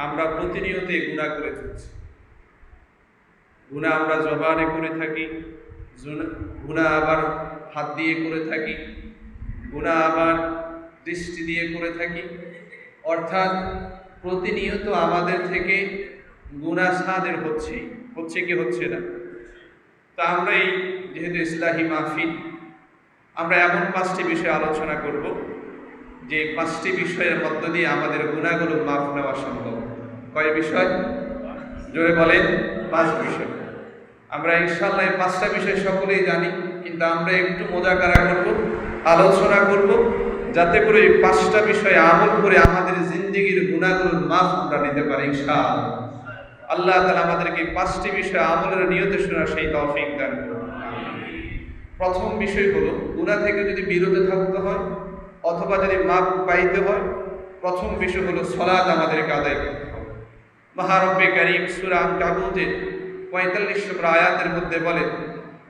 আমরা প্রতিনিয়ত গুনাহ করে চলছি। গুনাহ আমরা জবানে করে থাকি, গুনাহ আবার হাত দিয়ে করে থাকি, গুনাহ আবার দৃষ্টি দিয়ে করে থাকি। অর্থাৎ প্রতিনিয়ত আমাদের থেকে গুনাহ সাদের হচ্ছে কি হচ্ছে না। তা আমরা এই যেহেতু ইসলাহি মাহফিল, আমরা এমন 5টি বিষয় আলোচনা করব যে 5টি বিষয়ের মধ্য দিয়ে আমাদের গুনাহগুলো মাফ নেওয়া সম্ভব। কয় বিষয়? জোরে বলেন। 5 বিষয়। আমরা ইনশাআল্লাহ এই 5টা বিষয় সকলেই জানি, কিন্তু আমরা একটু মোজাকারা করব, আলোচনা করব, যাতে করে এই 5টা বিষয়ে আমল করে আমাদের জিন্দেগির গুনাহগুলো মাফ আমরা নিতে পারি ইনশাআল্লাহ। আল্লাহ তাআলা আমাদেরকে 5টি বিষয় আমলের নিয়তে শোনার সেই তৌফিক দান করুন। প্রথম বিষয় হলো, গুনাহ থেকে যদি বিরত থাকতে হয় অথবা যদি মাফ পাইতে হয়, প্রথম বিষয় হলো সালাত আমাদেরকে আদায় করতে হবে। মহারব্বে কারীম সূরা আনকাবুতের 45 নম্বর আয়াতের মধ্যে বলেন,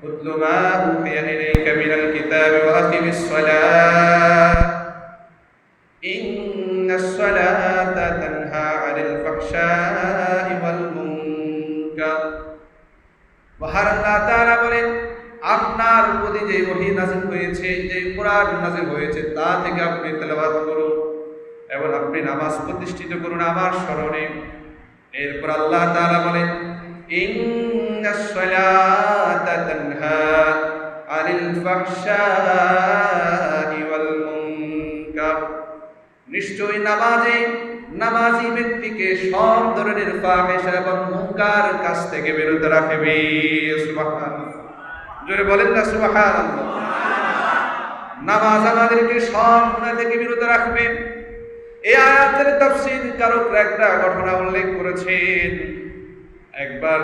উতলু মা উহিয়া ইলাইকা মিনাল কিতাবি ওয়া আকিমিস সালাত ইন্নাস সালাতা তানহা আনিল ফাহশাই ওয়াল মুনকার। মহান আল্লাহ তাআলা বলেন, আপনার প্রতি যে ওহী নাযিল হয়েছে, যে কোরআন নাযিল হয়েছে, তা থেকে আপনি তেলাওয়াত করুন এবং আপনি নামাজ প্রতিষ্ঠিত করুন আমার স্মরণে। এরপর আল্লাহ তাআলা বলেন, ইন্নাস সালাতা তানহা আনিল ফাহশাই ওয়াল মুনকার। নিশ্চয়ই নামাজি ব্যক্তিকে সব ধরনের ফাহিশা এবং মুনকার কাজ থেকে বিরত রাখবে। সুবহানাল্লাহ। জোরে বলেন না সুবহানাল্লাহ। নামাজ আমাদেরকে সব গুনাহ থেকে বিরত রাখবে। এই আয়াতের তাফসীর কারকরা একটা ঘটনা উল্লেখ করেছেন। একবার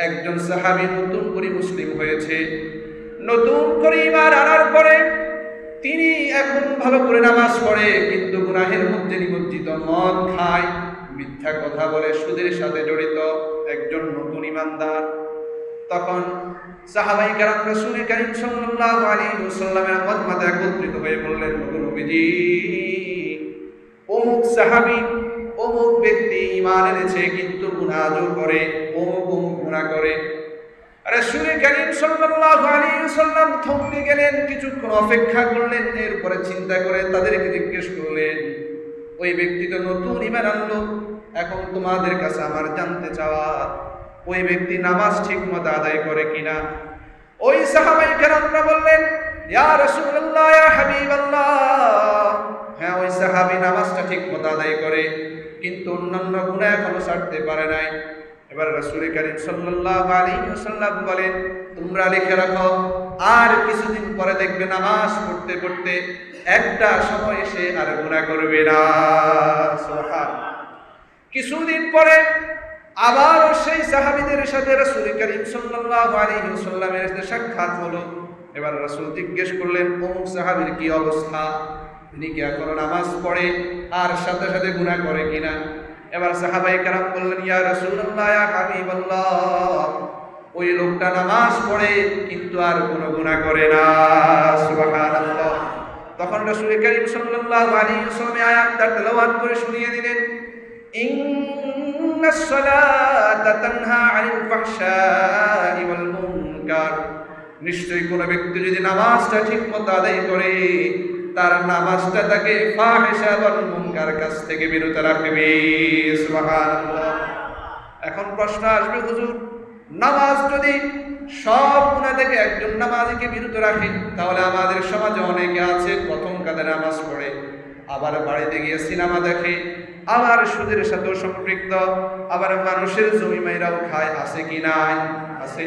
একজন সাহাবী নতুন করে মুসলিম হয়েছে। নতুন করে ঈমান আনার পরে তিনি এখন ভালো করে নামাজ পড়ে, কিন্তু গুনাহের মধ্যে নিমজ্জিত, মদ খায়, মিথ্যা কথা বলে, সুদের সাথে জড়িত একজন নতুন ঈমানদার। তখন সাহাবায়ে কেরাম রাসূল কারীম সাল্লাল্লাহু আলাইহি ওয়াসাল্লামের মজমাতে একত্রিত হয়ে বললেন, নবীজি, অমুক সাহাবী অমুক ব্যক্তি ঈমান এনেছে কিন্তু গুনাহও করে, অমুক গুনাহ করে। রাসূল কারীম সাল্লাল্লাহু আলাইহি ওয়াসাল্লাম থমকে গেলেন, কিছুক্ষণ অপেক্ষা করলেন, এরপরে চিন্তা করে তাদেরকে জিজ্ঞেস করলেন, ওই ব্যক্তি তো নতুন ঈমান আনলো, এখন তোমাদের কাছে আমার জানতে চাওয়া, ওই ব্যক্তি নামাজ ঠিকমতো আদায় করে কিনা? ওই সাহাবায়ে কেরামরা বললেন, ইয়া রাসূলুল্লাহ, ইয়া হাবিবাল্লাহ, হ্যাঁ ওই সাহাবী নামাজটা ঠিকমতো আদায় করে, কিন্তু অন্যান্য গুনাহ এখনো ছাড়তে পারে নাই। এবার রাসূল কারীম সাল্লাল্লাহু আলাইহি ওয়াসাল্লাম বলেন, তোমরা লিখে রাখো, আর কিছুদিন পরে দেখবে নামাজ পড়তে পড়তে একটা সময় এসে আর গুনাহ করবে না। সুবহানাল্লাহ। কিছুদিন পরে আবার সেই সাহাবীদের সাথে রাসূল কারীম সাল্লাল্লাহু আলাইহি ওয়াসাল্লামের সাথে সাক্ষাৎ হলো। এবার রাসূল জিজ্ঞেস করলেন, অমুক সাহাবীর কি অবস্থা, তিনি কি এখনো নামাজ পড়ে আর সাথে সাথে গুনাহ করে কিনা? এবার সাহাবায়ে কেরাম বললেন, ইয়া রাসূলুল্লাহ, ইয়া হাবিবাল্লাহ, ওই লোকটা নামাজ পড়ে কিন্তু আর কোনো গুনাহ করে না। সুবহানাল্লাহ। তখন রাসূল কারীম সাল্লাল্লাহু আলাইহি ওয়াসাল্লাম আয়াতটা তেলাওয়াত করে শুনিয়ে দিলেন, ইন্নাস সালাতা তানহা আনিল ফাহশাই ওয়াল মুনকার। নিশ্চয়ই কোন ব্যক্তি যদি নামাজটা ঠিকমতো আদায় করে, তার নামাজটা তাকে ফাহিশা এবং মুনকার কাজ থেকে বিরত রাখবে। সুবহানাল্লাহ। এখন প্রশ্ন আসবে, হুজুর, নামাজ যদি সব গুনাহ থেকে একজন নামাজীকে বিরত রাখে, তাহলে আমাদের সমাজে অনেকে আছে প্রথম কাজে নামাজ পড়ে, আবার বাড়িতে গিয়ে সিনেমা দেখে, আবার সুদের সাথেও সম্পৃক্ত, আবার মানুষের জমি মাইরাও খায়, আছে কি নাই? আছে।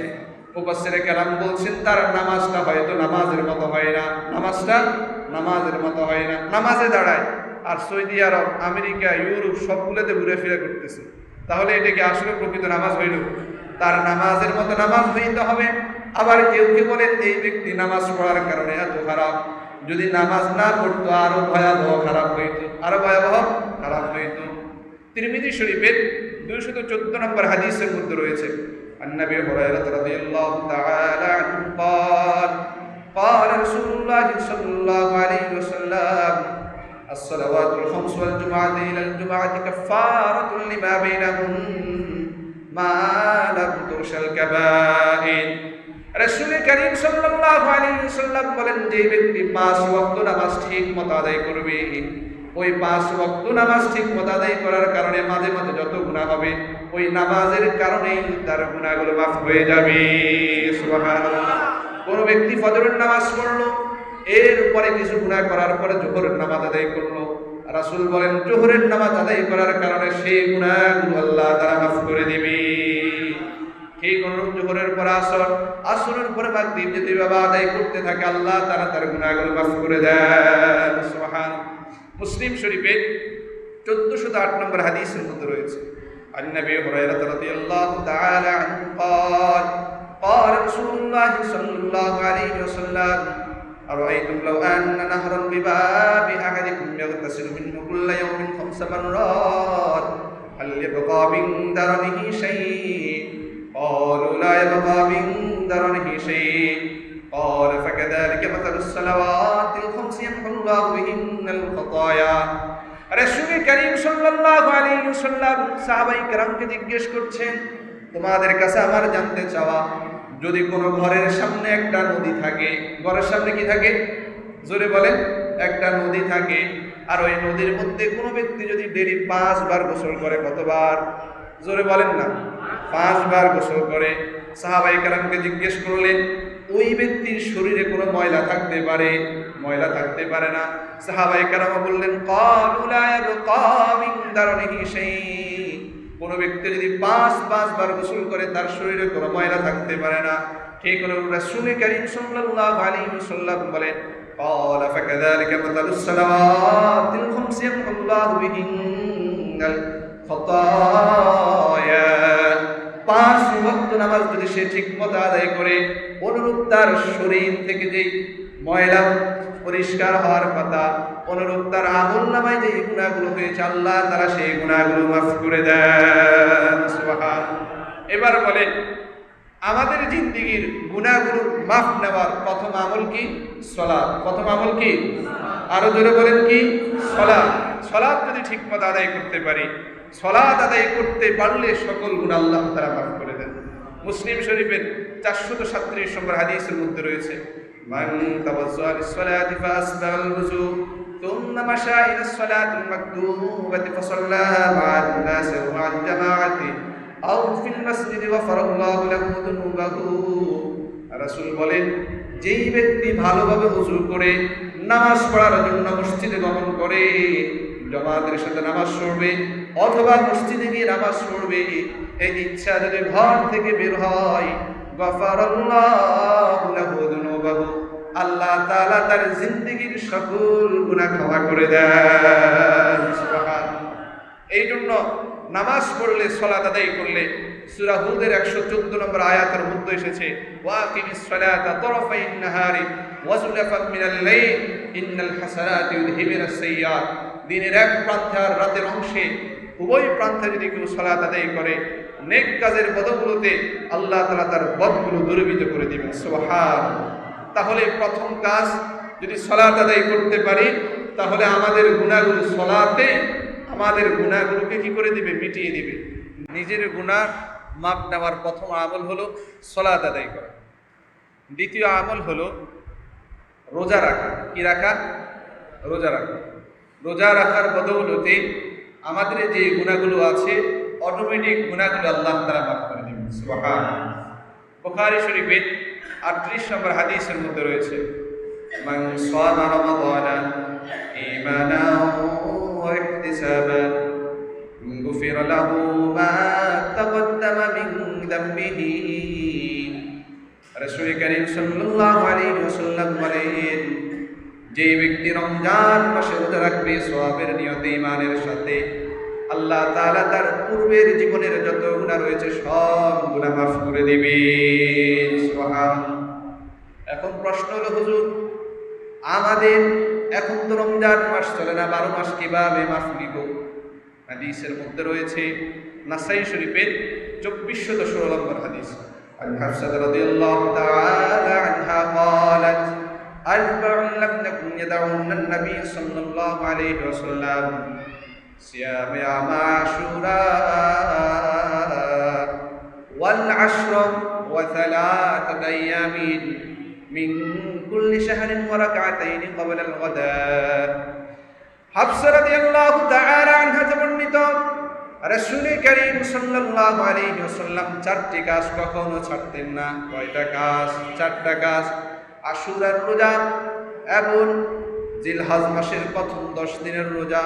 মুফাসসিরে কেরাম বলছেন, তার নামাজটা হয়তো নামাজের মতো হয় না, নামাজে দাঁড়ায় আর সৌদি আরব, আমেরিকা, ইউরোপ সবগুলোতে ঘুরে ফিরে করতেছে। তাহলে এটা কি আসলে প্রকৃত নামাজ হইল? তার নামাজের মতো নামাজ হইতে হবে। আবার কেউ কেউ বলেন, এই ব্যক্তি নামাজ পড়ার কারণে এত খারাপ, যদি নামাজ না পড়তো আরো ভয়াবহ খারাপ হইতো। তিরমিজি শরীফের 214 নম্বর হাদিসের মধ্যে রয়েছে, আন-নবী হুরায়রা রাদিয়াল্লাহু তাআলা আনহু قال رسول الله صلى الله عليه وسلم আসসালাওয়াতুল খামস ওয়াল জুমআতু ইলাল জুমআতি কাফফারাতুন লিমা বাইনাহুম মা লাম তুশাল কাবাইর। রাসূল করিম সাল্লাল্লাহু আলাইহি ওয়াসাল্লাম বলেন, যে ব্যক্তি 5 ওয়াক্ত নামাজ ঠিকমতো আদায় করবে, ওই 5 ওয়াক্ত নামাজ ঠিকমতো আদায় করার কারণে মাঝে মাঝে যত গুনাহ হবে, ওই নামাজের কারণেই তার গুনাহগুলো মাফ হয়ে যাবে। সুবহানাল্লাহ। কোন ব্যক্তি ফজরের নামাজ পড়লো, এরপরে কিছু গুনাহ করার পরে জোহরের নামাজ আদায় করলো, রাসূল বলেন জোহরের নামাজ আদায় করার কারণে সেই গুনাহগুলো আল্লাহ তাআলা মাফ করে দিবে। ঠিক অনুরূপ জোহরের পর আসর, আসরের পরে মাগরিব যদি বাবা আদায় করতে থাকে, আল্লাহ তাআলা তার গুনাহগুলো মাফ করে দেন। সুবহানাল্লাহ। মুসলিম শরীফে 1408 নম্বর হাদিসের মধ্যে রয়েছে, আন নবী হুরায়রা রাদিয়াল্লাহু তাআলা আনহু قال قال رسول الله صلى الله عليه وسلم أرأيتم لو أن نهرا بباب أحدكم يغتسل منه كل يوم 5 مرات هل يبقى من درنه شيء قالوا لا يبقى من درنه شيء قال فكذلك مثل الصلوات الخمس يمحو الله بهن الخطايا। রাসূল করিম সাল্লাল্লাহু আলাইহি ওয়াসাল্লাম সাহাবায়ে কেরামকে জিজ্ঞেস করছেন, তোমাদের কাছে আমার জানতে চাওয়া, যদি কোনো ঘরের সামনে একটা নদী থাকে, ঘরের সামনে কি থাকে জোরে বলেন, একটা নদী থাকে, আর ওই নদীর মধ্যে কোনো ব্যক্তি যদি ডেইলি 5 বার গোসল করে, কতবার জোরে বলেন না, 5 বার গোসল করে। সাহাবায়ে কেরামকে জিজ্ঞেস করলেন, ওই ব্যক্তির শরীরে কোনো ময়লা থাকতে পারে? ময়লা থাকতে পারে না। সাহাবায়ে কেরাম বললেন, ক্বালু লা ইয়াবকা মিন দারনিহি শাই, কোন ব্যক্তি যদি 5 বার গোসল করে তার শরীরে কোনো ময়লা থাকতে পারে না। ঠিক অনুরূপ রাসূল করিম সাল্লাল্লাহু আলাইহি ওয়াসাল্লাম বলেন, ক্বালা ফাকাযালিকা মাতালুস সালাওয়াতিল খামসি ইয়ামহুল্লাহু বিহিন্নাল খাতায়া। 5 ওয়াক্ত নামাজ যদি সে ঠিকমতো আদায় করে, অনুরূপ তার শরীর থেকে যে ময়লা পরিষ্কার হওয়ার কথা, অনুরূপ তার আমলনামায় যে গুনাহগুলো হয়েছে, আল্লাহ তাআলা সেই গুনাহগুলো মাফ করে দেন। সুবহানাল্লাহ। এবার বলে, আমাদের জিন্দেগীর গুনাহগুলো মাফ নেওয়ার প্রথম আমল কি? সালাত। প্রথম আমল কি? আরো জোরে বলেন কি? সালাত। সালাত যদি ঠিকমতো আদায় করতে পারি, সালাত আদায় করতে পারলে সকল গুনাহ আল্লাহ তাআলা মাফ করে দেন। মুসলিম শরীফের 437 নম্বর হাদিসের মধ্যে রয়েছে, মান তাওয়াজ্জা লিস-সালাতি ফাসবাগাল ওযু থুম্মা মাশা ইলাস-সালাতিল মাকতুবাতি ফাসাল্লাহা মা'আন নাসি ওয়া মা'আল জামাআতি আও ফিল মাসজিদি গফারাল্লাহু লাহু যুনুবাহু। রাসূল বলেন, যেই ব্যক্তি ভালোভাবে ওযু করে নামাজ পড়ার জন্য মসজিদে গমন করে, জামাতের সাথে নামাজ পড়বে অথবা মসজিদে গিয়ে নামাজ পড়বে, এই ইচ্ছা যদি ঘর থেকে বের হয়, গফারাল্লাহু লাহু যুনুবাহু, আল্লাহ তাআলা তার জিন্দেগীর সকল গুনাহ ক্ষমা করে দেন। সুবহানাল্লাহ। এই জন্য নামাজ পড়লে, সালাত আদায় করলে, সূরা হুদের 114 নম্বর আয়াতের মধ্যে এসেছে, ওয়াকিমিস সালাতা তারাফাইন নাহারি ওয়া যুলাফাম মিনাল লাইল ইন্নাল হাসানাতি ইউযহিবুনাস সাইয়্যাত। দিনের এক প্রান্তে আর রাতের অংশে, উভয় প্রান্তে যদি কেউ সালাত আদায় করে, নেক কাজের বদৌলতে আল্লাহ তাআলা তার বদগুলো দূরীভূত করে দিবেন। সুবহানাল্লাহ। তাহলে প্রথম কাজ, যদি সালাত আদায় করতে পারি, তাহলে আমাদের গুনাহগুলো সালাতে আমাদের গুনাহগুলোকে কি করে দিবে? মিটিয়ে দিবে। নিজের গুনাহ মাপ নেওয়ার প্রথম আমল হলো সালাত আদায় করা। দ্বিতীয় আমল হলো রোজা রাখা। কি রাখা? রোজা রাখা। রোজা রাখার বদৌলতে আমাদের যে গুনাহগুলো আছে, অটোমেটিক গুনাহগুলো আল্লাহ তাআলা মাফ করে দিবেন। সুবহানাল্লাহ। বুখারী শরীফের 38 নম্বর হাদিসের মধ্যে রয়েছে, মান সামা রমাদানা ঈমানান ওয়া ইহতিসাবান গুফিরা লাহু মা তাকদ্দামা মিন যামবিহি। রাসূল করিম সাল্লাল্লাহু আলাইহি ওয়াসাল্লাম বলেন, যে ব্যক্তি রমজান মাসে রোজা রাখবে সওয়াবের নিয়তে, ঈমানের সাথে, আল্লাহ তাআলা তার পূর্বের জীবনের যত গুনাহ রয়েছে সব গুনাহ মাফ করে দিবেন। সুবহানাল্লাহ। এখন প্রশ্ন হলো, হুজুর আমাদের এখন তো রমজান মাস চলে না, 12 মাস কিভাবে মাফ নিব? হাদিসের মধ্যে রয়েছে, নাসাই শরীফের 2416 নম্বর হাদিস, আন হাফসা রাদিয়াল্লাহু তাআলা আনহা قالت أربع لم يكن يدعون النبي صلى الله عليه وسلم صيام يوم عاشوراء والعشر وثلاثة أيام من كل شهر وركعتين قبل الغداء حفصة رضي الله تعالى عنها বর্ণিত রাসূল করিম সাল্লাল্লাহু আলাইহি ওয়াসাল্লাম চারটি কাজ কখনো ছাড়তেন না। কয়টা কাজ? চারটা কাজ। আশুরার রোজা এবং জিলহজ মাসের প্রথম 10 দিনের রোজা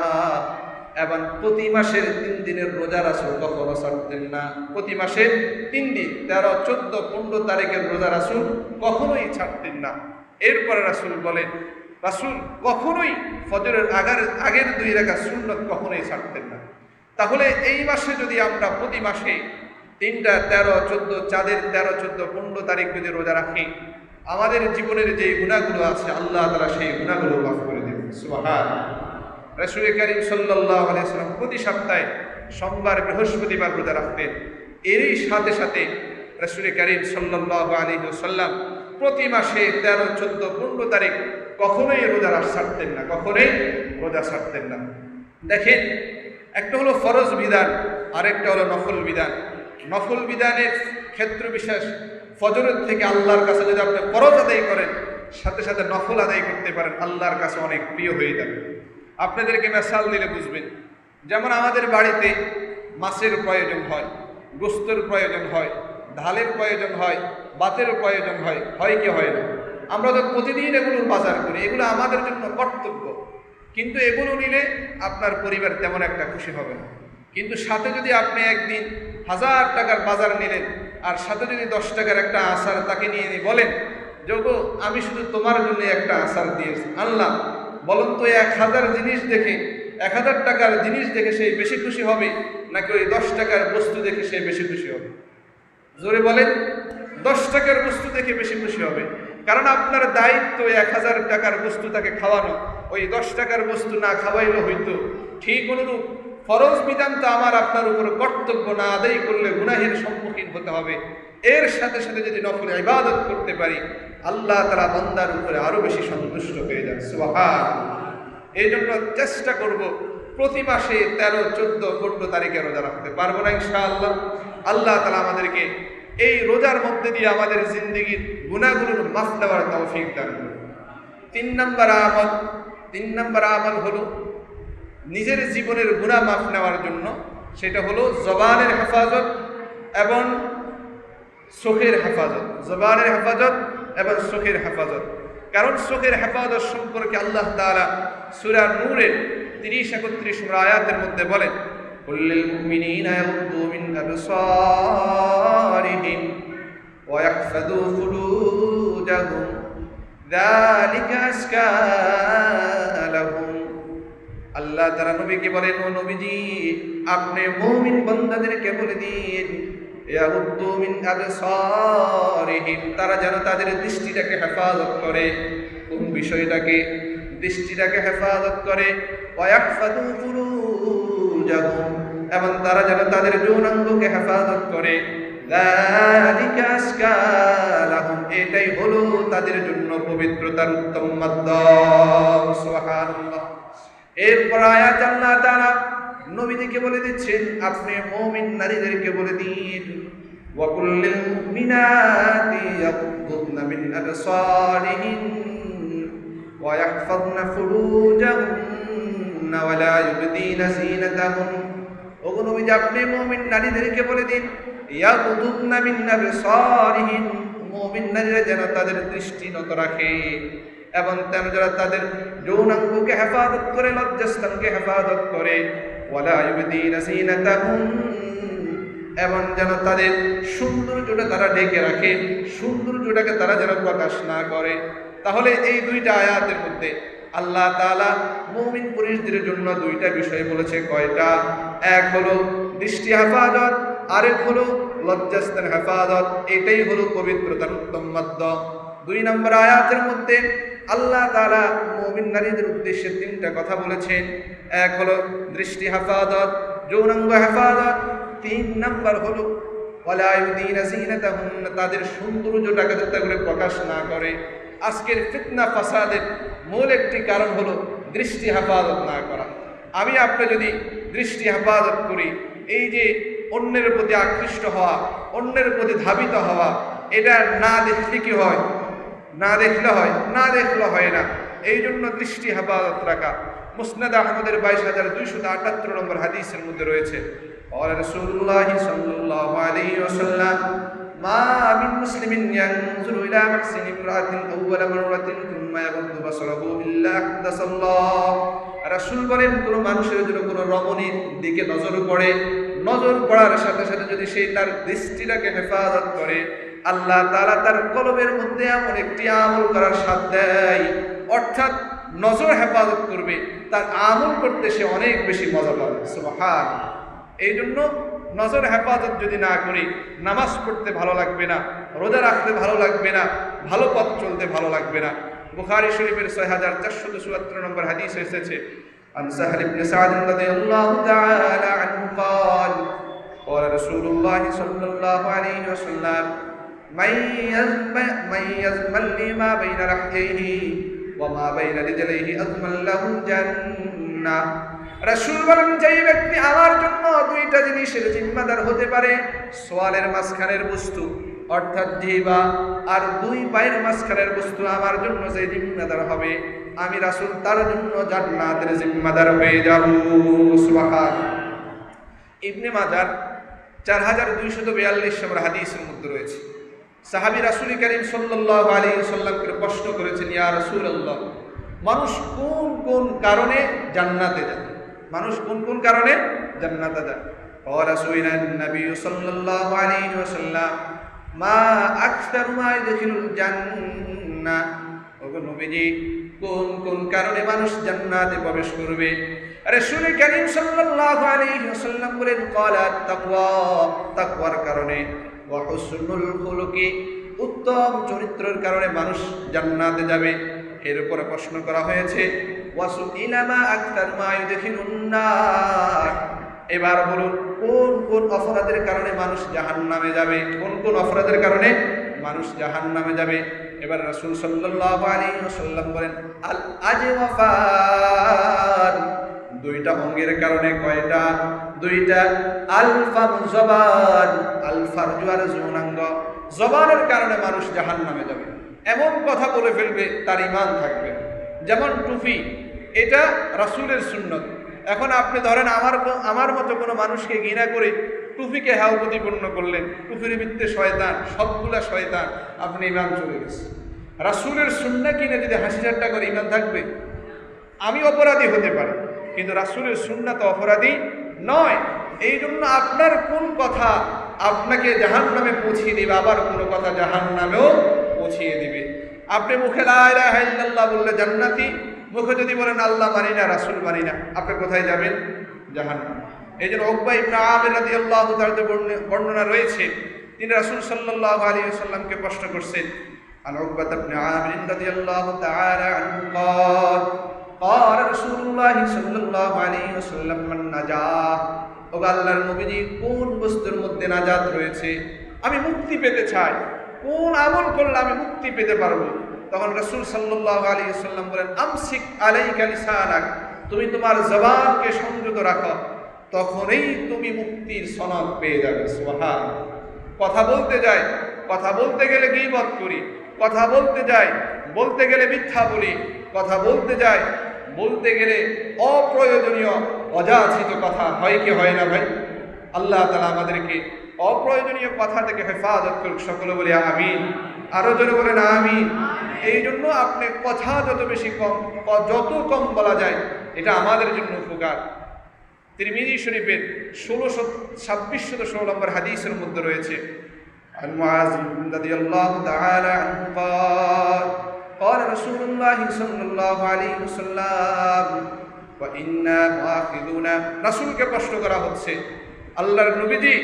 এবং প্রতি মাসের 3 দিনের রোজা রাসূল কখনো ছাড়তেন না। প্রতি মাসের 3 দিন 13, 14, 15 তারিখের রোজা রাসূল কখনোই ছাড়তেন না। এরপরে রাসূল বলেন, রাসূল কখনোই ফজরের আগের 2 রাকাত সুন্নত কখনোই ছাড়তেন না। তাহলে এই মাসে যদি আমরা প্রতি মাসে 3টা 13, 14 চাঁদের 13, 14, 15 তারিখ যদি রোজা রাখি, আমাদের জীবনের যে গুনাহগুলো আছে আল্লাহ তাআলা সেই গুনাহগুলো মাফ করে দেবেন। সুবহানাল্লাহ। রাসূল করিম সাল্লাল্লাহু আলাইহি ওয়াসাল্লাম প্রতি সপ্তাহে সোমবার, বৃহস্পতিবার রোজা রাখতেন। এরই সাথে সাথে রাসূল করিম সাল্লাল্লাহু আলাইহি ওয়াসাল্লাম প্রতি মাসে 13, 14, 15 তারিখ কখনোই রোজা ছাড়তেন না, কখনোই রোজা ছাড়তেন না। দেখেন, একটা হলো ফরজ বিধান, আরেকটা হলো নফল বিধান। নফল বিধানের ক্ষেত্র বিশেষ ফজরের থেকে আল্লাহর কাছে যদি আপনি ফরজ আদায় করেন, সাথে সাথে নফল আদায় করতে পারেন, আল্লাহর কাছে অনেক প্রিয় হয়ে যাবে। আপনাদেরকে মিসাল দিলে বুঝবেন। যেমন আমাদের বাড়িতে মাছের প্রয়োজন হয়, গোস্তের প্রয়োজন হয়, ঢালের প্রয়োজন হয়, ভাতের প্রয়োজন হয়, হয় কি হয় না? আমরা তো প্রতিদিন এগুলোর বাজার করি, এগুলো আমাদের জন্য কর্তব্য। কিন্তু এগুলো নিলে আপনার পরিবার তেমন একটা খুশি হবে না। কিন্তু সাথে যদি আপনি একদিন 1000 টাকার বাজার নিলেন, আর সাথে যদি 10 টাকার একটা আচার তাকে নিয়ে বলেন, যোগো আমি শুধু তোমার জন্য একটা আচার দিয়েছি আনলাম, বলুন তো 1000 জিনিস দেখে, 1000 টাকার জিনিস দেখে সে বেশি খুশি হবে, নাকি ওই 10 টাকার বস্তু দেখে সে বেশি খুশি হবে? জোরে বলেন। 10 টাকার বস্তু দেখে বেশি খুশি হবে, কারণ আপনার দায়িত্ব 1000 টাকার বস্তু তাকে খাওয়ানো, ওই 10 টাকার বস্তু না খাওয়াইলে হইতো। ঠিক অনুরূপ ফরজ বিধান তো আমার আপনার উপর কর্তব্য, না আদায় করলে গুনাহের সম্মুখীন হতে হবে। এর সাথে সাথে যদি নফল ইবাদত করতে পারি, আল্লাহ তাআলা বান্দার উপরে আরো বেশি সন্তুষ্ট হয়ে যান। সুবহানাল্লাহ। এই জন্য চেষ্টা করব প্রতি মাসে 13, 14, 15 তারিখে রোজা রাখতে। পারবো না ইনশাআল্লাহ? আল্লাহ তাআলা আমাদেরকে এই রোজার মধ্যে দিয়ে আমাদের জিন্দেগির গুনাহগুলোর মাফ দেওয়ার তৌফিক দান করুন। 3 নম্বর আমল হলো নিজের জীবনের গুনাহ মাফ নেওয়ার জন্য, সেটা হলো জবানের হেফাজত এবং চোখের হেফাজত। জবানের হেফাজত এবং চোখের হেফাজত। কারণ চোখের হেফাজত সম্পর্কে আল্লাহ তাআলা সূরা নূরের 30-31 নম্বর আয়াতের মধ্যে বলেন, কুল্লিল মুমিনিনা ইয়াগুদ্দু মিন আবসারিহিম ওয়া ইয়াহফাযু ফুরুজাহুম যালিকা আযকা লাহুম। আল্লাহ তাআলা নবীকে বলেন, ও নবীজি, আপনি মুমিন বান্দাদেরকে বলে দিন, ইয়াগুদ্দু মিন আবসারিহিম, তারা যেন তাদের দৃষ্টিটাকে হেফাজত করে। কোন বিষয়টাকে? দৃষ্টিটাকে হেফাজত করে। ওয়া ইয়াহফাযু ফুরুজাহুম, এবং তারা যেন তাদের যৌনাঙ্গকে হেফাজত করে। যালিকা আযকা লাহুম, এটাই হলো তাদের জন্য পবিত্রতার উত্তম মাধ্যম। সুবহানাল্লাহ। এরপর আয়াত আল্লাহ তাআলা নবীকে বলে দিচ্ছেন, আপনি মুমিন নারীদেরকে বলে দিন, ওয়া কুল্লিল মুমিনাতি ইয়াগুদ্দুনা মিন আবসারিহিন ওয়া ইয়াহফাযনা ফুরুজাহুন্না ওয়া লা ইউবদিনা যিনাতাহুন। ও নবী, আপনি মুমিন নারীদেরকে বলে দিন, ইয়াগুদ্দুনা মিন আবসারিহিন, মুমিন নারীরা যেন তাদের দৃষ্টি নত রাখে এবং যারা তাদের যৌনাঙ্গকে হেফাজত করে, লজ্জাস্থানকে হেফাজত করে। ওয়ালা ইউবদিনা যিনাতাহুন, এবং যেন তাদের সৌন্দর্যটা তারা ঢেকে রাখে, সৌন্দর্যটাকে তারা যেন প্রকাশ না করে। তাহলে এই 2টা আয়াতের মধ্যে আল্লাহ তাআলা মুমিন পুরুষদের জন্য 2টা বিষয় বলেছে। কয়টা? এক হলো দৃষ্টি হেফাজত, আরেক হলো লজ্জাস্থান হেফাজত। এটাই হলো পবিত্রতার উত্তম মাধ্যম। 2 নম্বর আয়াতের মধ্যে আল্লাহ তাআলা মুমিন নারীদের উদ্দেশ্যে 3টা কথা বলেছেন। এক হলো দৃষ্টি হেফাজত, যৌনাঙ্গ হেফাজত। 3 নম্বর হলো ওয়ালা ইউবদিনা যিনাতাহুন, তাদের সৌন্দর্যটাকে যাতে করে প্রকাশ না করে। আজকের ফিতনা ফাসাদের মূল একটি কারণ হলো দৃষ্টি হেফাজত না করা। আমি আপনি যদি দৃষ্টি হেফাজত করি, এই যে অন্যের প্রতি আকৃষ্ট হওয়া, অন্যের প্রতি ধাবিত হওয়া, এটা না দেখলে কি হয়? না দেখলে হয়, না দেখলে হয় না। এই জন্য দৃষ্টি হেফাজত রাখা। মুসনাদ আহমদের 22,278 নম্বর হাদিসের মধ্যে রয়েছে, রাসূলুল্লাহ সাল্লাল্লাহু আলাইহি ওয়াসাল্লাম মা মিন মুসলিমিন ইয়ানজুরু ইলা মাহসিনি ইমরাতিন আউওয়ালা মাররাতিন থুম্মা ইয়াগুদ্দু বাসারাহু ইল্লা হাদাসাল্লাহ। রাসূল বলেন, কোন মানুষের যদি কোন রমণীর দিকে নজর পড়ে, নজর পড়ার সাথে সাথে যদি সে তার দৃষ্টিটাকে হেফাজত করে, আল্লাহ তাআলা তার কলবের মধ্যে এমন একটি আমল করার সাথ দেয়, অর্থাৎ নজর হেফাজত করবে, তার আমল করতে সে অনেক বেশি মজা পাবে। সুবহানাল্লাহ। এই জন্য নজর হেফাজত যদি না করি, নামাজ পড়তে ভালো লাগবে না, রোজা রাখতে ভালো লাগবে না, ভালো পথ চলতে ভালো লাগবে না। বুখারী শরীফের 6474 নম্বর হাদিস এসেছে, আন সাহল ইবনে সাদ রাদিয়াল্লাহু তাআলা আনহু قال قال رسول الله صلى الله عليه وسلم من يزمل لي ما بين لحييه وما بين رجليه أضمن له الجنة। রাসূল বলেন, যেই ব্যক্তি আমার জন্য দুইটা জিনিসের জিম্মাদার হতে পারে, সোয়ালের মাঝখানের বস্তু অর্থাৎ জিহ্বা আর দুই পায়ের মাঝখানের বস্তু আমার জন্য যে জিম্মাদার হবে, আমি রাসূল তার জন্য জান্নাতের জিম্মাদার হয়ে যাব। সুবহানাল্লাহ। ইবনে মাজার 4242 নম্বর হাদিসের মধ্যে রয়েছে, সাহাবী রাসূল করিম সাল্লাল্লাহু আলাইহি ওয়াসাল্লামকে প্রশ্ন করেছেন, ইয়া রাসূলুল্লাহ, মানুষ কোন কোন কারণে জান্নাতে যায়? মানুষ কোন কোন কারণে জান্নাতে যায়? ক্বালা সুইলান নবী সাল্লাল্লাহু আলাইহি ওয়াসাল্লাম মা আকসারু মা ইয়াদখিলুল জান্নাহ। ওগো নবীজি, কোন কোন কারণে মানুষ জান্নাতে প্রবেশ করবে? রাসূল করিম সাল্লাল্লাহু আলাইহি ওয়াসাল্লাম বলেন, ক্বালা তাকওয়া, তাকওয়ার কারণে, ওয়া হুসনুল খুলুকি, উত্তম চরিত্রের কারণে মানুষ জান্নাতে যাবে। এর উপরে প্রশ্ন করা হয়েছে, ওয়াসুইলা মা আকতার মা ইউদখিলুন নার। এবার বলুন, কোন কোন অপরাধের কারণে মানুষ জাহান্নামে যাবে? কোন কোন অপরাধের কারণে মানুষ জাহান্নামে যাবে? এবার রাসূল সাল্লাল্লাহু আলাইহি ওয়াসাল্লাম বলেন, আল আজওয়াফান, দুইটা অঙ্গের কারণে। কয়টা? দুইটা। আল ফাম জবান, আল ফারজু আর যৌনাঙ্গ, জবানের কারণে মানুষ জাহান্নামে যাবে। এমন কথা বলে ফেলবে তার ঈমান থাকবে। যেমন টুপি, এটা রাসূলের সুন্নত। এখন আপনি ধরেন আমার মতো কোনো মানুষকে ঘৃণা করে টুপিকে হাও প্রতিপন্ন করলেন, টুপির ভিত্তে শয়তান, সবগুলা শয়তান, আপনি ঈমান চলে গেছে। রাসূলের সুন্নাহ কিনে যদি হাসি ঠাট্টা করে ঈমান থাকবে? আমি অপরাধী হতে পারি, কিন্তু রাসূলের সুন্নাহ তো অপরাধী নয়। এই জন্য আপনার কোন কথা আপনাকে জাহান্নামে পৌঁছিয়ে দিবে, আবার কোনো কথা জাহান্নামেও পৌঁছিয়ে দিবে। আপনি মুখে লা ইলাহা ইল্লাল্লাহ বললে জান্নাতি, মুখে যদি বলেন আল্লাহ মানি না, রাসূল মানি না, আপনি কোথায় যাবেন? জাহান্নাম। এই জন্য উকবা ইবনে আমির রাদিয়াল্লাহু তাআলা বর্ণনা রয়েছে, তিনি রাসূল সাল্লাল্লাহু আলাইহি ওয়াসাল্লামকে প্রশ্ন করছেন, আন উকবা ইবনে আমির রাদিয়াল্লাহু তাআলা আনহু قال قال رسول الله صلى الله عليه وسلم من نجاة। ও আল্লাহর নবীজি, কোন বস্তুর মধ্যে নাজাত রয়েছে? আমি মুক্তি পেতে চাই, কোন আমল করলে আমি মুক্তি পেতে পারবো? তখন রাসূল সাল্লাল্লাহু আলাইহি ওয়াসাল্লাম বলেন, আমসিক আলাইকা লিসানাক, তুমি তোমার জবানকে সংযত রাখো, তখনই তুমি মুক্তির সনদ পেয়ে যাবে। সুবহানাল্লাহ। কথা বলতে যাই, কথা বলতে গেলে গীবত করি, কথা বলতে যাই, বলতে গেলে মিথ্যা বলি, কথা বলতে যাই, বলতে গেলে অপ্রয়োজনীয় অযাচিত কথা হয় কি হয় না ভাই? আল্লাহ তাআলা আমাদেরকে অপ্রয়োজনীয় কথা থেকে হেফাজত করুক। সকলে বলে আমিন। আরো জোরে বলেন আমিন। এই জন্য আপনি কথা যত বেশি যত কম বলা যায়, এটা আমাদের জন্য উপকার। তিরমিজি শরীফের 2616 নম্বর হাদিসের মধ্যে রয়েছে, আন মুআয রাদিয়াল্লাহু তাআলা আনহু قال قال رسول الله صلى الله عليه وسلم وإنا مؤاخذون। রাসূলকে প্রশ্ন করা হচ্ছে, আল্লাহর নবীজি,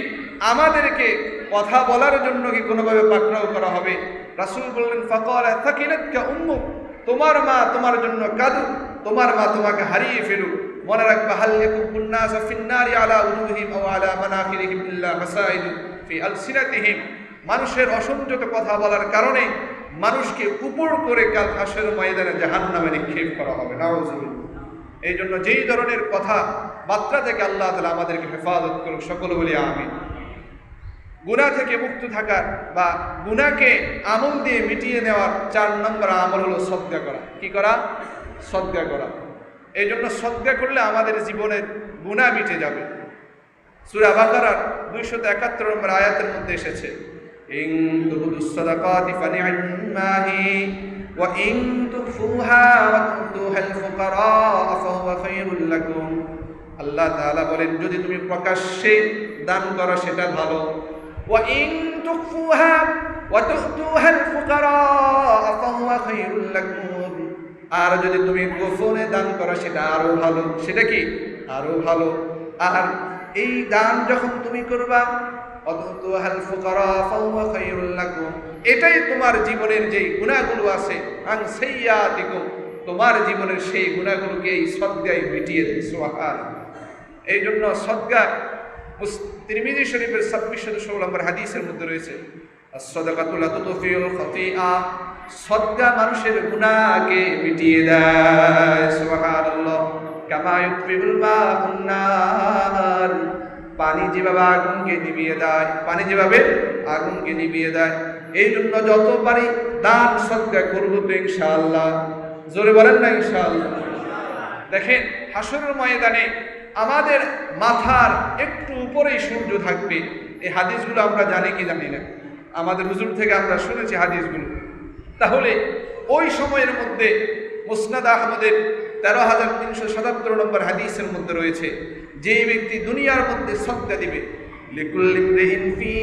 আমাদেরকে কথা বলার জন্য কি কোনোভাবে পাকড়াও করা হবে? রাসূল বললেন, ফাকালা থাকিলাতকা উম্মুক, তোমার মা তোমার জন্য কাঁদুক, তোমার মা তোমাকে হারিয়ে ফেলুক। মনে রাখবা, হাল ইয়াকুবুন নাস ফিন নারি আলা উজুহিম আও আলা মানাখিরিহিম ইল্লা মাসাইদু ফি আলসিনাতিহিম। মানুষের অসংযত কথা বলার কারণে মানুষকে উপর করে কাল হাসরের ময়দানে জাহান্নামে নিক্ষেপ করা হবে। নাউযুবিল্লাহ। এই জন্য যেই ধরনের কথা বার্তা থেকে আল্লাহ তাআলা আমাদেরকে হেফাজত করুক, সকলে বলি আমিন। গুনাহ থেকে মুক্ত থাকার বা গুনাহকে আমল দিয়ে মিটিয়ে নেওয়ার 4 নম্বর আমল হলো সদকা করা। কি করা? সদকা করা। এই জন্য সদকা করলে আমাদের জীবনের গুনাহ মিটে যাবে। সূরা বাকারার 271 নম্বর আয়াতের মধ্যে এসেছে, ইন তুবদুস সাদাকাতি ফানি'মা হি ওয়া ইন তুখফুহা ওয়া তু'তুহাল ফুকারা ফাহুয়া খায়রুল লাকুম। আল্লাহ তাআলা বলেন, যদি তুমি প্রকাশ্যে দান করো সেটা ভালো, ওয়া ইন তুখফুহা ওয়া তু'তুহাল ফুকারা ফাহুয়া খায়রুল লাকুম, আর যদি তুমি গোপনে দান করো সেটা আরো ভালো। সেটা কি? আরো ভালো। আর এই দান যখন তুমি করবা, অতুতুহাল ফুকারা ফাহুয়া খায়রুল লাকুম, এটাই তোমার জীবনের যেই গুনাহগুলো আছে, আন সাইয়্যাতিকুম, তোমার জীবনের সেই গুনাহগুলোকে এই সদকায় মিটিয়ে দেয়। সুবহানাল্লাহ। এই জন্য সদকা তিরমিজি শরীফের 2616 নম্বর হাদিসের মধ্যে রয়েছে, as-সাদাকাতু লা তুতফিউল খাতিআ, সদকা মানুষের গুনাহকে মিটিয়ে দেয়। সুবহানাল্লাহ। কামা ইউতফিউল মাউন নার, পানি যেভাবে আগুনকে নিভিয়ে দেয়, পানি যেভাবে আগুনকে নিভিয়ে দেয়। এই জন্য যত পারি দান সদকা করব তো ইনশাআল্লাহ। জোরে বলেন না ইনশাআল্লাহ। দেখেন হাসরের ময়দানে আমাদের মাথার একটু উপরেই সূর্য থাকবে। এই হাদিসগুলো আমরা জানি কি জানি না, আমাদের হুজুর থেকে আমরা শুনেছি হাদিসগুলো। তাহলে ওই সময়ের মধ্যে মুসনাদ আহমদের 13,377 নম্বর হাদিসের মধ্যে রয়েছে, যে ব্যক্তি দুনিয়ার মধ্যে সদকা দিবে, লিকুল্লি ইমরিইন ফি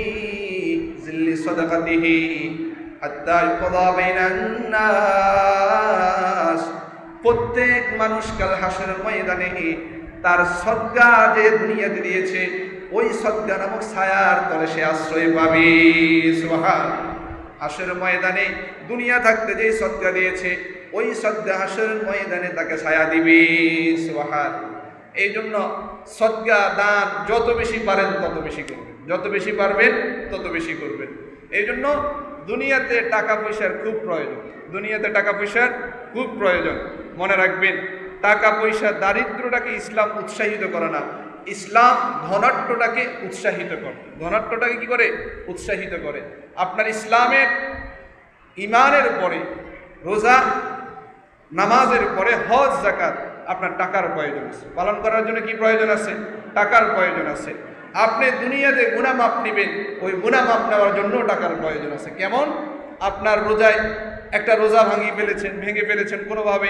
জিল্লি সাদাকাতিহি হাত্তা ইউকদা বাইনান নাস, প্রত্যেক মানুষ কাল হাসরের ময়দানে তার সদকা যে দুনিয়াতে দিয়েছে ওই সদকা নামক ছায়ার তলে সে আশ্রয় পাবে। সুবহানাল্লাহ। হাসরের ময়দানে দুনিয়া থাকতে যেই সদকা দিয়েছে ওই সদকা হাসরের ময়দানে তাকে ছায়া দিবে। সুবহানাল্লাহ। এই জন্য সদকা দান যত বেশি পারেন তত বেশি করবেন, যত বেশি পারবেন তত বেশি করবেন। এই জন্য দুনিয়াতে টাকা পয়সার খুব প্রয়োজন, দুনিয়াতে টাকা পয়সার খুব প্রয়োজন। মনে রাখবেন, টাকা পয়সা দারিদ্রটাকে ইসলাম উৎসাহিত করে না, ইসলাম ধনাঢ্যটাকে উৎসাহিত করে। ধনাঢ্যটাকে কি করে? উৎসাহিত করে। আপনার ইসলামের ইমানের পরে রোজা নামাজের পরে হজ যাকাত আপনার টাকার প্রয়োজন আছে, পালন করার জন্য কি প্রয়োজন আছে? টাকার প্রয়োজন আছে। আপনি দুনিয়াতে গুনাহ মাপ নেবেন, ওই গুনাহ মাপ নেওয়ার জন্য টাকার প্রয়োজন আছে। কেমন? আপনার রোজায় একটা রোজা ভেঙে ফেলেছেন কোনোভাবে,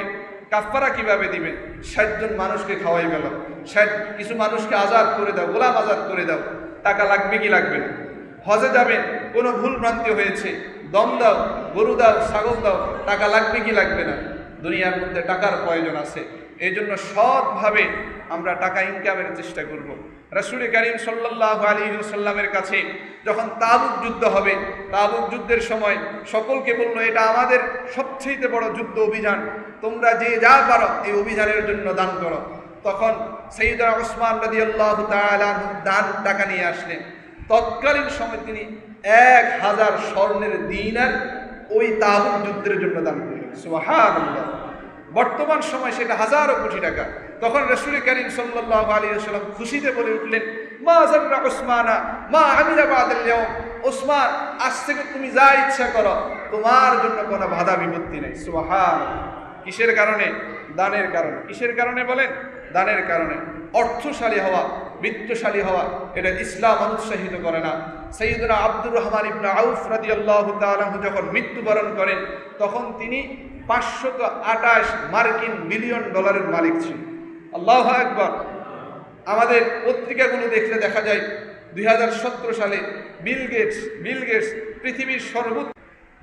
কাফারা কিভাবে দিবেন? 60 জন মানুষকে খাওয়াই গেল, 60 কিছু মানুষকে আজাদ করে দাও, গোলাম আজাদ করে দাও, টাকা লাগবে কি লাগবে না? হজে যাবেন, কোনো ভুল ভ্রান্তি হয়েছে, দম দাও, গরু দাও, ছাগল দাও, টাকা লাগবে কি লাগবে না? দুনিয়ার মধ্যে টাকার প্রয়োজন আছে। এই জন্য সৎভাবে আমরা টাকা ইনকামের চেষ্টা করব। রাসূল কারীম সাল্লাল্লাহু আলাইহি ওয়াসাল্লামের কাছে যখন তাবুক যুদ্ধ হবে, তাবুক যুদ্ধের সময় সকলকে বলল, এটা আমাদের সবচেয়ে বড় যুদ্ধ অভিযান, তোমরা যে যা পারো এই অভিযানের জন্য দান করো। তখন সাইয়েদনা উসমান রাদিয়াল্লাহু তাআলা দান টাকা নিয়ে আসলেন। তৎকালীন সময় তিনি 1000 স্বর্ণের দিনার ওই তাবুক যুদ্ধের জন্য দান করলেন। সুবহানাল্লাহ। বর্তমান সময় সেটা হাজারো কোটি টাকা। তখন রাসূল কারীম সাল্লাল্লাহু আলাইহি ওয়াসাল্লাম খুশিতে বলে উঠলেন, মা যাররা উসমানা মা আমিলা বাদাল ইয়াউম, উসমান আজ থেকে তুমি যা ইচ্ছা করো, তোমার জন্য কোনো বাধা বিপত্তি নেই। সুবহানাল্লাহ। কিসের কারণে? দানের কারণে। কিসের কারণে বলেন? দানের কারণে। অর্থশালী হওয়া, বিত্তশালী হওয়া এটা ইসলাম অনুৎসাহিত করে না। সাইয়েদনা আব্দুর রহমান ইবনে আউফ রাদিয়াল্লাহু তাআলা যখন মৃত্যুবরণ করেন তখন তিনি 528 মার্কিন বিলিয়ন ডলারের মালিক ছিলেন। আল্লাহু আকবার। আমাদের পত্রিকাগুলো দেখলে দেখা যায় 2017 সালে বিল গেটস পৃথিবীর সর্বোচ্চ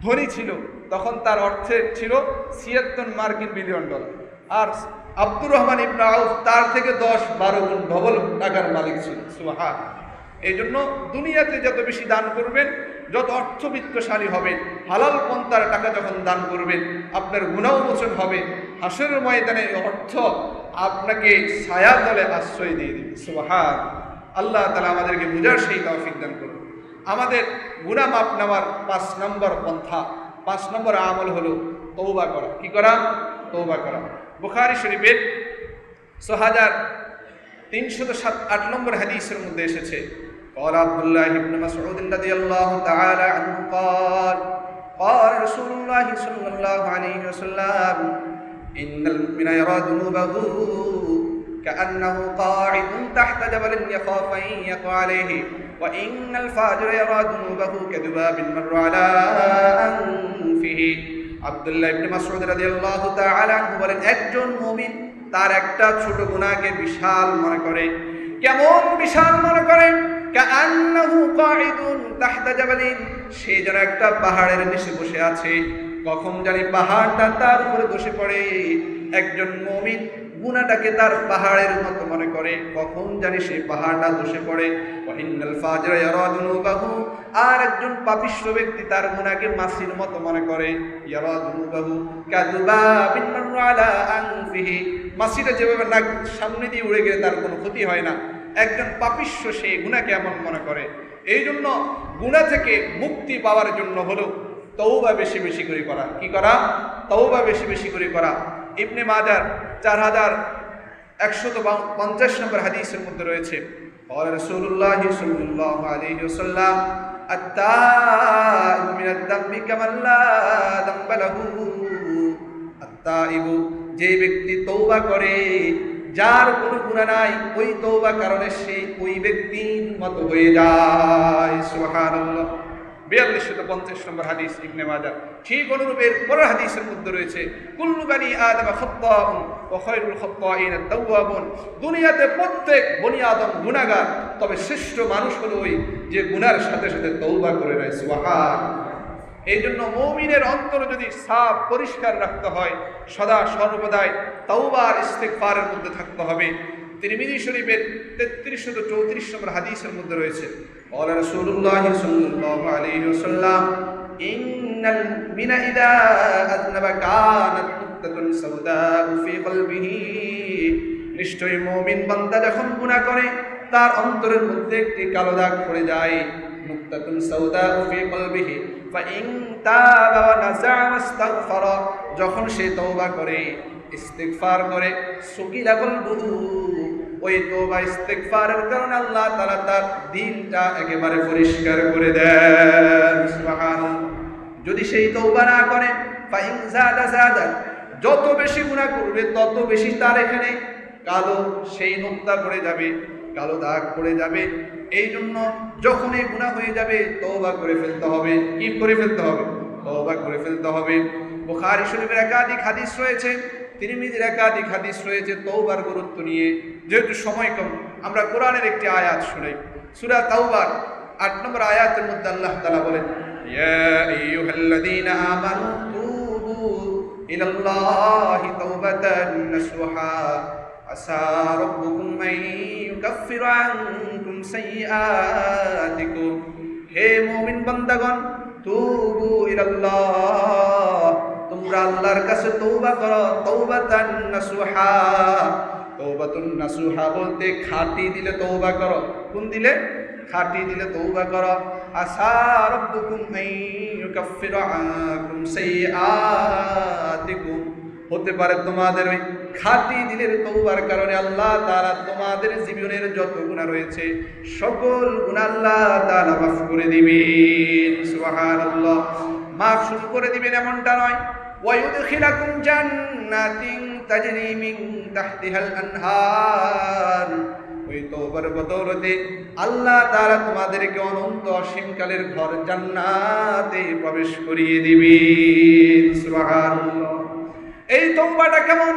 ধনী ছিল, তখন তার অর্থে ছিল 76 মার্কিন বিলিয়ন ডলার। আর আব্দুর রহমান ইবনে আউফ তার থেকে 10-12 গুণ ডবল টাকার মালিক ছিল। সুবহানাল্লাহ। এই জন্য দুনিয়াতে যত বেশি দান করবেন, যত অর্থবিত্তশালী হবেন, হালাল পন্থার টাকা যখন দান করবেন, আপনার গুনাহ মোচন হবে। হাসরের ময়দানে অর্থ আপনাকে ছায়া তলে আশ্রয় দিয়ে দিবে। সুবহানাল্লাহ। আল্লাহ তাআলা আমাদেরকে বুঝার সেই তৌফিক দান করুন। আমাদের গুনাহ মাপ নেওয়ার 5 নম্বর পন্থা, 5 নম্বর আমল হলো তওবা করা। কি করা? তওবা করা। বুখারী শরীফের 6308 নম্বর হাদিসের মধ্যে এসেছে, قال عبد الله بن مسعود رضي الله تعالى عنه قال قال رسول الله صلى الله عليه وسلم إن المؤمن يرى ذنوبه كأنه قاعد تحت جبل يخاف أن يقع عليه وإن الفاجر يرى ذنوبه كذباب مر على أنفه। আব্দুল্লাহ ইবনে মাসউদ রাদিয়াল্লাহু তাআলা আনহু বলেন, একজন মুমিন তার একটা ছোট গুনাহকে বিশাল মনে করে। কেমন বিশাল মনে করে? কাআন্নাহু কাঈদুন তাহতা জাবালিন, সে যেন একটা পাহাড়ের নিচে বসে আছে, কখন জানি পাহাড়টা তার উপরে ধসে পড়ে। একজন মুমিন গুনাহটাকে তার পাহাড়ের মতো মনে করে, কখন জানি সেই পাহাড়টা ধসে পড়ে। ওয়া ইন্নাল ফাজিরা ইয়ারা যুনুবাহু, আর একজন পাপিষ্ঠ ব্যক্তি তার গুনাহকে মাছির মতো মনে করে। ইয়ারা যুনুবাহু কাযুবাবিন মাররা আলা আনফিহি, মাছিটা যেভাবে নাক সামনে দিয়ে উড়ে গেলে তার কোনো ক্ষতি হয় না, একজন পাপিষ্ঠ সে গুনাহকে এমন মনে করে। এই জন্য গুনাহ থেকে মুক্তি পাওয়ার জন্য হলো তওবা বেশি বেশি করে করা। কি করা? তওবা বেশি বেশি করে করা। ইবনে মাজার 4150 নম্বর হাদিসের মধ্যে রয়েছে, قال رسول الله صلى الله عليه وسلم التائب من الذنب كمن لا ذنب له। التائب, যে ব্যক্তি তওবা করে যার কোনো গুনাহ নাই, ওই তওবা কারণে সে ওই ব্যক্তির মতো হয়ে যায়। সুবহানাল্লাহ। 4250 নম্বর হাদিস ইবনে মাজাহ। ঠিক অনুরূপের পরের হাদিসের মধ্যে রয়েছে, কুল্লু বানি আদম খাত্তাউন ওয়া খায়রুল খাত্তাইন আত-তাওয়াবুন। দুনিয়াতে প্রত্যেক বনি আদম গুনাহগার, তবে শ্রেষ্ঠ মানুষ হলো ওই যে গুনার সাথে সাথে তওবা করে নেয়। সুবহানাল্লাহ। এই জন্য মুমিনের অন্তর যদি সাফ পরিষ্কার রাখতে হয়, সদা সর্বদাই তাওবার ইস্তিগফারের মধ্যে থাকতে হবে। তিরমিজি শরীফের 3334 নম্বর হাদিসের মধ্যে রয়েছে, قال رسول الله صلى الله عليه وسلم إن المؤمن إذا أذنب كانت نقطة سوداء في قلبه। নিশ্চয়ই মুমিন বান্দা যখন গুনাহ করে তার অন্তরের মধ্যে একটি কালো দাগ পড়ে যায়। নুকতাতুন সাউদাউ ফি কলবিহি ফাইন তাবা ওয়া নাযা ওয়াস্তাগফারা, যখন সে তওবা করে, ইস্তিগফার করে, সুকিলা কলবুহু, ওই তওবা ইস্তিগফারের কারণে আল্লাহ তাআলা তার দিলটা একেবারে পরিষ্কার করে দেন। সুবহানাল্লাহ। যদি সেই তওবা না করে, ফাইন যাদা, যত বেশি গুনাহ করবে তত বেশি তার এখানে কালো সেই নুকতা পড়ে যাবে, কালো দাগ পড়ে যাবে। এই জন্য যখনই গুনাহ হয়ে যাবে তওবা করে ফেলতে হবে। কি করে ফেলতে হবে? তওবা করে ফেলতে হবে। বুখারী শরীফের একাধিক হাদিস রয়েছে, তিরমিজির একাধিক হাদিস রয়েছে তওবার গুরুত্ব নিয়ে। যেহেতু সময় কম, আমরা কোরআনের একটি আয়াত শুনাই। সূরা তাওবার 8 নম্বর আয়াতের মধ্যে আল্লাহ তাআলা বলেন, ইয়া আইয়ুহাল্লাযীনা আমানু তুবু ইলাল্লাহি তাওবাতান নাসুহা আসা রাব্বুকুম আন ইউকাফিরা আনকুম সাইয়্যাতিকুম। হে মুমিন বান্দাগণ, তুবু ইলাল্লাহ, তোমরা আল্লাহর কাছে তওবা করো। তাওবাতান নাসুহা, তাওবাতুন নাসুহা বলতে খাঁটি দিলে তওবা করো। কোন দিলে? খাঁটি দিলে তওবা করো। আসা রাব্বুকুম আন ইউকাফিরা আনকুম সাইয়্যাতিকুম, হতে পারে তোমাদের ওই খাঁটি দিলের তওবার কারণে আল্লাহ তাআলা তোমাদের জীবনের যত গুনাহ রয়েছে সকল গুনাহ আল্লাহ তাআলা মাফ করে দিবেন। সুবহানাল্লাহ। মাফ শুরু করে দিবেন এমনটা নয়, ওয়ায়ুদখিলাকুম জান্নাতিন তাজরি মিন তাহতিহাল আনহার, ওই তওবার বদৌলতে আল্লাহ তাআলা তোমাদেরকে অনন্ত অসীমকালের ঘর জান্নাতে প্রবেশ করিয়ে দিবেন। সুবহানাল্লাহ। এই তওবাটা কেমন?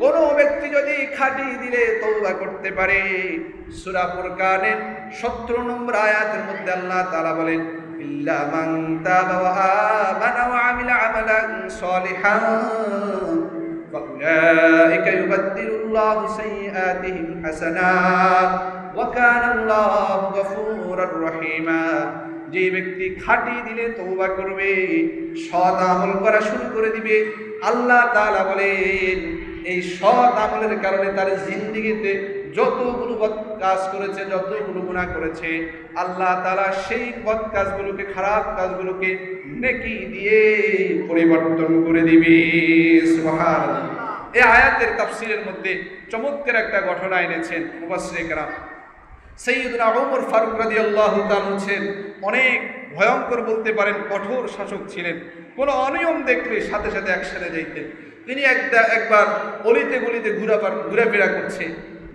কোন ব্যক্তি যদি খাঁটি দিলে তওবা করতে পারে, সূরা ফুরকানের 17 নম্বর আয়াতের মধ্যে আল্লাহ তাআলা বলেন, ইল্লা মান তাবা ওয়া আমানা ওয়া আমিলা আমালান সালিহান ফাউলাইকা ইউবাদদিলুল্লাহু সাইয়্যাতিহিম হাসানাত ওয়া কানা আল্লাহু গফুরার রহিমা। যে ব্যক্তি খাঁটি দিলে তওবা করবে, সৎ আমল করা শুরু করে দিবে, আল্লাহ তাআলা বলেন এই সৎ আমলের কারণে তার জিন্দেগিতে যতগুলো বদ কাজ করেছে, যতগুলো গুনাহ করেছে, আল্লাহ তাআলা সেই বদ কাজগুলোকে, খারাপ কাজগুলোকে নেকি দিয়ে পরিবর্তন করে দিবে। সুবহানাল্লাহ। এই আয়াতের তাফসীরের মধ্যে চমৎকার একটা ঘটনা এনেছেন মুফাসসিরে কেরাম। সাইয়্যিদুনা ওমর ফারুক রাদিয়াল্লাহু তাআলা ছিলেন অনেক ভয়ঙ্কর, বলতে পারেন কঠোর শাসক ছিলেন। কোনো অনিয়ম দেখলে সাথে সাথে অ্যাকশনে যাইতেন। তিনি একবার অলিতে গলিতে ঘোরাফেরা করছে,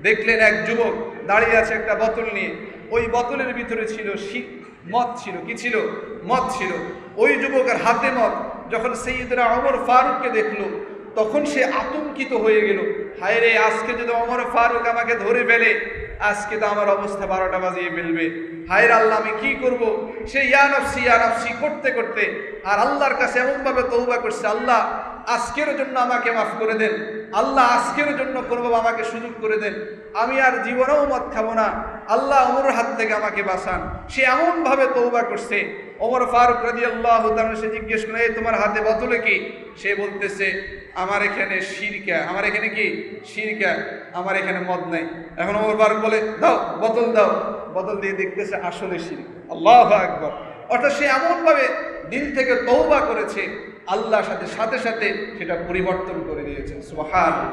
দেখলেন এক যুবক দাঁড়িয়ে আছে একটা বোতল নিয়ে। ওই বোতলের ভিতরে ছিল মদ ছিল। কি ছিল? মদ ছিল। ওই যুবকের হাতে মদ। যখন সাইয়্যিদুনা ওমর ফারুককে দেখলো, তখন সে আতঙ্কিত হয়ে গেল। হায় রে, আজকে যদি ওমর ফারুক আমাকে ধরে ফেলে, আজকে তো আমার অবস্থা 12টা বাজিয়ে ফেলবে। হায় রে আল্লাহ, আমি কি করব? সে ইয়া নাফসি করতে করতে আর আল্লাহর কাছে এমনভাবে তওবা করছে, আল্লাহ আজকের জন্য আমাকে মাফ করে দেন, আল্লাহ আজকের জন্য করবো, আমাকে সুযোগ করে দেন, আমি আর জীবনেও মদ খাবো না, আল্লাহ ওমরের হাত থেকে আমাকে বাঁচান। সে এমনভাবে তওবা করছে। ওমর ফারুক রাদিয়াল্লাহু তাআলা সে জিজ্ঞেস করে, এই তোমার হাতে বোতলে কি? সে বলতেছে, আমার এখানে শিরকা। আমার এখানে কি? শিরকা। আমার এখানে মদ নাই। এখন ওমর ফারুক বলে, দাও বোতল দাও। বোতল দিয়ে দেখতেছে আসলে শিরক। আল্লাহু আকবার। অর্থাৎ সে এমনভাবে দিল থেকে তওবা করেছে, আল্লাহর সাথে সাথে সেটা পরিবর্তন করে দিয়েছে। সুবহানাল্লাহ।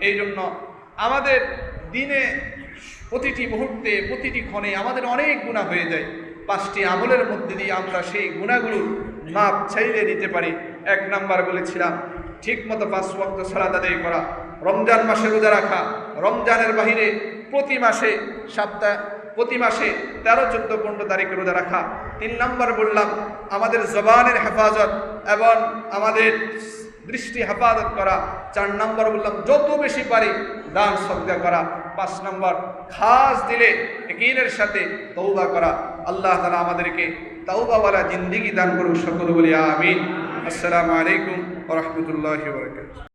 এই জন্য আমাদের দিনে প্রতিটি মুহূর্তে, প্রতিটি ক্ষণে আমাদের অনেক গুনাহ হয়ে যায়। 5টি আমলের মধ্যে দিয়ে আমরা সেই গুনাহগুলোর মাপ চাইলে নিতে পারি। 1 নাম্বার বলেছিলাম, ঠিক মতো 5 ওয়াক্ত সালাত আদায় করা, রমজান মাসে রোজা রাখা, রমজানের বাহিরে প্রতি মাসে 13, 14, 15 তারিখে রোজা রাখা। 3 নাম্বার বললাম আমাদের জবানের হেফাজত এবং আমাদের দৃষ্টি হেফাজত করা। 4 নাম্বার বললাম যত বেশি পারি দান সদকা করা। 5 নাম্বার খাস দিলে ইয়াকিনের সাথে তওবা করা। আল্লাহ তাআলা আমাদেরকে তওবাওয়ালা জিন্দেগি দান করুন। সকলে বলি আমিন। আসসালামু আলাইকুম ওয়া রাহমাতুল্লাহি ওয়া বারাকাতুহু।